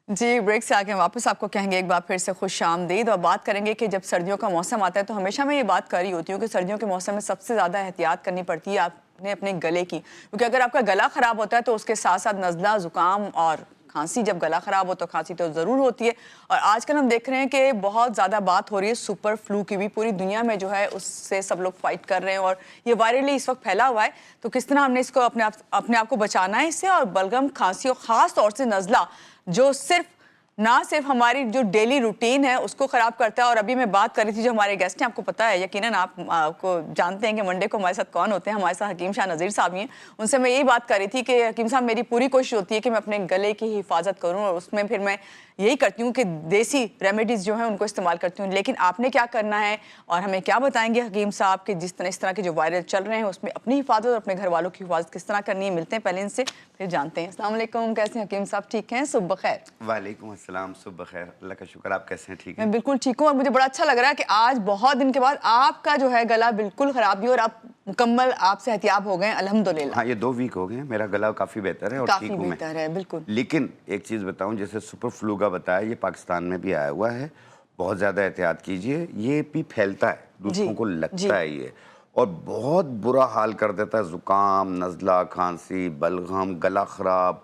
جی break سے آگے واپس آپ کو کہیں گے ایک بار پھر سے خوش آمدید، اور بات کریں گے کہ جب سردیوں کا موسم آتا ہے تو ہمیشہ میں یہ بات کر رہی ہوتی ہوں کہ سردیوں کے موسم میں سب سے زیادہ احتیاط کرنی پڑتی ہے آپ نے اپنے گلے کی، کیونکہ اگر آپ کا گلا خراب ہوتا ہے تو اس کے ساتھ ساتھ نزلہ، زکام اور کھانسی، جب گلا خراب ہو تو کھانسی تو ضرور ہوتی ہے۔ اور آج کل ہم دیکھ رہے ہیں کہ بہت زیادہ بات ہو رہی ہے سپر فلو کی بھی، پوری دنیا میں جو ہے اس سے سب لوگ فائٹ کر رہے ہیں اور یہ وائرلی اس وقت پھیلا ہوا ہے۔ تو کس طرح ہم نے اس کو اپنے آپ کو بچانا ہے اس سے، اور بلغم، کھانسی اور خاص طور سے نزلہ جو نہ صرف ہماری جو ڈیلی روٹین ہے اس کو خراب کرتا ہے۔ اور ابھی میں بات کر رہی تھی جو ہمارے گیسٹ ہیں، آپ کو پتہ ہے یقیناً آپ کو جانتے ہیں کہ منڈے کو ہمارے ساتھ کون ہوتے ہیں، ہمارے ساتھ حکیم شاہ نذیر صاحب ہی ہیں۔ ان سے میں یہی بات کر رہی تھی کہ حکیم صاحب میری پوری کوشش ہوتی ہے کہ میں اپنے گلے کی حفاظت کروں، اور اس میں پھر میں یہی کرتی ہوں کہ دیسی ریمیڈیز جو ہیں ان کو استعمال کرتی ہوں۔ لیکن آپ نے کیا کرنا ہے اور ہمیں کیا بتائیں گے حکیم صاحب کہ اس طرح کے جو وائرل چل رہے ہیں اس میں اپنی حفاظت اور اپنے گھر والوں کی حفاظت کس طرح کرنی ہے؟ ملتے ہیں پہلے ان سے، پھر جانتے ہیں۔ السلام علیکم، کیسے ہیں حکیم صاحب؟ ٹھیک ہیں؟ صبح بخیر۔ وعلیکم السلام، صبح بخیر، اللہ کا شکر۔ آپ کیسے ہیں؟ ٹھیک میں ہیں؟ بالکل ٹھیک ہوں، اور مجھے بڑا اچھا لگ رہا ہے کہ آج بہت دن کے بعد آپ کا جو ہے گلا بالکل خراب بھی، اور آپ مکمل آپ سے احتیاط ہو گئے ہیں الحمدللہ۔ ہاں، یہ 2 ویک ہو گئے ہیں، میرا گلا کافی بہتر ہے اور ٹھیک کافی ہوں میں۔ بہتر ہے، بالکل۔ لیکن ایک چیز بتاؤں، جیسے سپر فلو کا بتایا، یہ پاکستان میں بھی آیا ہوا ہے، بہت زیادہ احتیاط کیجئے۔ یہ بھی پھیلتا ہے، جی دوسروں کو جی لگتا ہے یہ، اور بہت برا حال کر دیتا ہے۔ زکام، نزلہ، کھانسی، بلغم، گلا خراب،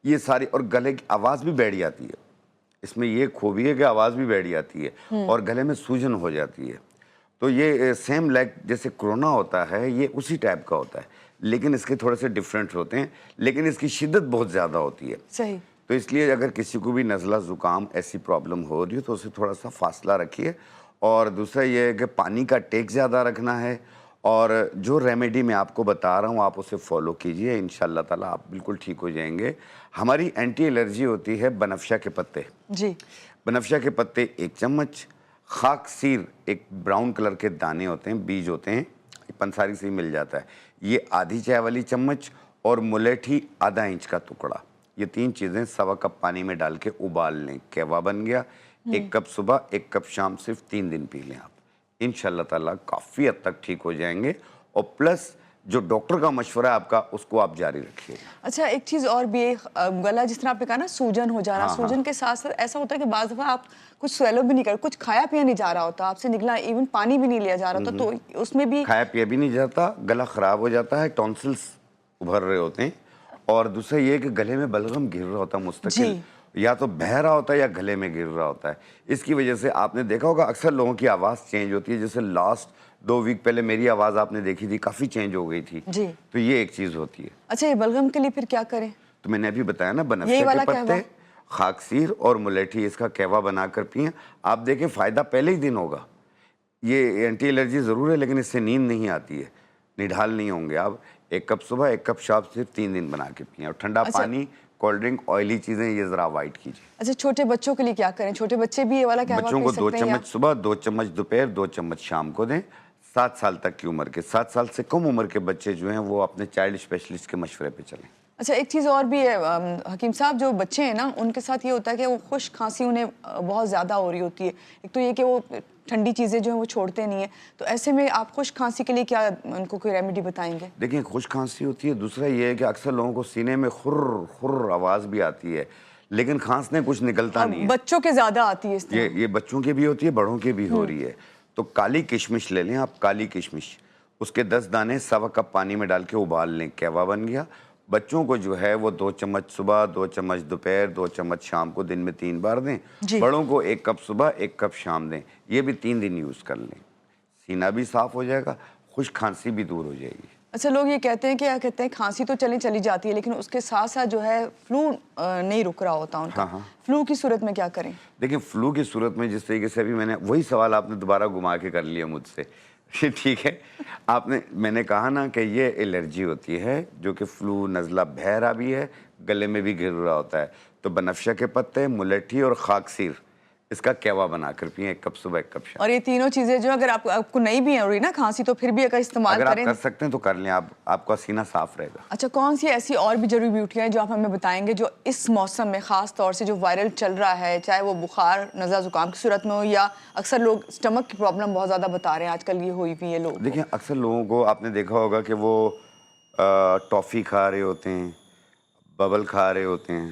یہ ساری، اور گلے کی آواز بھی بیٹھ جاتی ہے۔ اس میں یہ خوبی ہے کہ آواز بھی بیٹھ جاتی ہے اور گلے میں سوجن ہو جاتی ہے۔ تو یہ سیم لائک جیسے کرونا ہوتا ہے، یہ اسی ٹائپ کا ہوتا ہے، لیکن اس کے تھوڑے سے ڈیفرنٹ ہوتے ہیں، لیکن اس کی شدت بہت زیادہ ہوتی ہے۔ صحیح۔ تو اس لیے اگر کسی کو بھی نزلہ، زکام ایسی پرابلم ہو رہی ہے تو اسے تھوڑا سا فاصلہ رکھیے، اور دوسرا یہ ہے کہ پانی کا ٹیک زیادہ رکھنا ہے، اور جو ریمیڈی میں آپ کو بتا رہا ہوں آپ اسے فالو کیجئے، انشاءاللہ تعالیٰ آپ بالکل ٹھیک ہو جائیں گے۔ ہماری اینٹی الرجی ہوتی ہے بنفشہ کے پتے۔ جی۔ بنفشہ کے پتے 1 چمچ، خاک سیر ایک براؤن کلر کے دانے ہوتے ہیں، بیج ہوتے ہیں، پنساری سے ہی مل جاتا ہے، یہ آدھی چائے والی چمچ، اور ملیٹھی آدھا انچ کا ٹکڑا۔ یہ 3 چیزیں 1.25 کپ پانی میں ڈال کے ابال لیں، کہوا بن گیا۔ 1 کپ صبح، 1 کپ شام، صرف 3 دن پی لیں آپ، انشاءاللہ تعالیٰ کافی حد تک ٹھیک ہو جائیں گے۔ اور پلس جو ڈاکٹر کا مشورہ ہے آپ کا، اس کو آپ جاری رکھیے گا۔ اچھا ایک چیز اور بھی ہے، گلا جس طرح آپ نے کہا نا سوجن ہو جا رہا، سوجن کے ساتھ ساتھ ایسا ہوتا ہے کہ بعض دفعہ آپ کچھ سویلو بھی نہیں کر، کچھ کھایا پیا نہیں جا رہا ہوتا آپ سے، نکلا ایون پانی بھی نہیں لیا جا رہا ہوتا، تو اس میں بھی کھایا پیا بھی نہیں جاتا، گلا خراب ہو جاتا ہے، ٹونسلز ابھر رہے ہوتے ہیں، اور دوسرا یہ کہ گلے میں بلغم گر رہا ہوتا ہے مستقل، یا تو بہہ رہا ہوتا ہے یا گلے میں گر رہا ہوتا ہے۔ اس کی وجہ سے آپ نے دیکھا ہوگا اکثر لوگوں کی آواز چینج ہوتی ہے، جیسے لاسٹ 2 ویک پہلے میری آواز آپ نے دیکھی تھی، کافی چینج ہو گئی تھی، جی۔ تو یہ ایک چیز ہوتی ہے۔ اچھا یہ بلغم کے لیے پھر کیا کریں؟ تو میں نے ابھی بتایا نا، یہی بنفشہ والا کے کہوا؟ پتے، خاک سیر اور ملیٹھی، اس کا کہوا بنا کر پئیں، آپ دیکھیں فائدہ پہلے ہی دن ہوگا۔ یہ اینٹی الرجی ضرور ہے، لیکن اس سے نیند نہیں آتی ہے، نڈھال نہیں ہوں گے آپ۔ 1 کپ صبح، 1 کپ شام، صرف 3 دن بنا کے پئیں، اور ٹھنڈا اچھا پانی، کولڈ ڈرنک، آئلی چیزیں یہ ذرا اوائڈ کیجیے۔ اچھا چھوٹے بچوں کے لیے کیا کریں؟ چھوٹے بچے بھی یہ والا کہوا بچوں پی کو 2 سکتے ہیں یا؟ چمچ صبح، 2 چمچ دوپہر، 2 چمچ شام کو دیں۔ 7 سال تک کی عمر کے، 7 سال سے کم عمر کے بچے جو ہیں وہ اپنے چائلڈ اسپیشلسٹ کے مشورے پہ چلیں۔ اچھا ایک چیز اور بھی ہے حکیم صاحب، جو بچے ہیں نا ان کے ساتھ یہ ہوتا ہے کہ وہ خشک کھانسی انہیں بہت زیادہ ہو رہی ہوتی ہے، ایک تو یہ کہ وہ ٹھنڈی چیزیں جو ہیں وہ چھوڑتے نہیں ہیں، تو ایسے میں آپ خشک کھانسی کے لیے کیا ان کو کوئی ریمیڈی بتائیں گے؟ دیکھیں خشک کھانسی ہوتی ہے، دوسرا یہ ہے کہ اکثر لوگوں کو سینے میں خر خر آواز بھی آتی ہے، لیکن کھانسنے کچھ نکلتا نہیں ہے۔ بچوں کے زیادہ آتی ہے اس طرح؟ یہ بچوں کے بھی ہوتی ہے، بڑوں کے بھی ہو رہی ہے۔ تو کالی کشمش لے لیں آپ، کالی کشمش، اس کے 10 دانے 1.25 کپ پانی میں ڈال کے ابال لیں، کہوا بن گیا۔ بچوں کو جو ہے وہ 2 چمچ صبح، 2 چمچ دوپہر، 2 چمچ شام کو، دن میں 3 بار دیں۔ بڑوں کو 1 کپ صبح، 1 کپ شام دیں، یہ بھی 3 دن یوز کر لیں، سینہ بھی صاف ہو جائے گا، خشک کھانسی بھی دور ہو جائے گی۔ اچھا لوگ یہ کہتے ہیں کہ کیا کہتے ہیں کھانسی تو چلی جاتی ہے، لیکن اس کے ساتھ ساتھ جو ہے فلو نہیں رک رہا ہوتا ان کا، فلو کی صورت میں کیا کریں؟ دیکھیں فلو کی صورت میں جس طریقے سے ابھی میں نے وہی سوال آپ نے دوبارہ گھما کے کر لیا مجھ سے، ٹھیک ہے، میں نے کہا نا کہ یہ الرجی ہوتی ہے جو کہ فلو، نزلہ، بہرا بھی ہے، گلے میں بھی گر رہا ہوتا ہے، تو بنفشہ کے پتے، ملیٹھی اور خاک سیر، اس کا کہوا بنا کر پئیں، 1 کپ صبح، 1 کپ شام۔ اور یہ تینوں چیزیں جو اگر آپ کو نہیں بھی ہو رہی نا کھانسی، تو پھر بھی اگر استعمال اگر آپ کریں، کر سکتے ہیں تو کر لیں، آپ کا سینہ صاف رہے گا۔ اچھا کون سی ایسی اور بھی جڑی بوٹیاں ہیں جو آپ ہمیں بتائیں گے جو اس موسم میں خاص طور سے جو وائرل چل رہا ہے، چاہے وہ بخار، نزلہ، زکام کی صورت میں ہو، یا اکثر لوگ اسٹمک کی پرابلم بہت زیادہ بتا رہے ہیں آج کل یہ ہوئی ہوئی ہے لوگوں کو؟ دیکھیں اکثر لوگوں کو آپ نے دیکھا ہوگا کہ وہ ٹافی کھا رہے ہوتے ہیں، ببل کھا رہے ہوتے ہیں،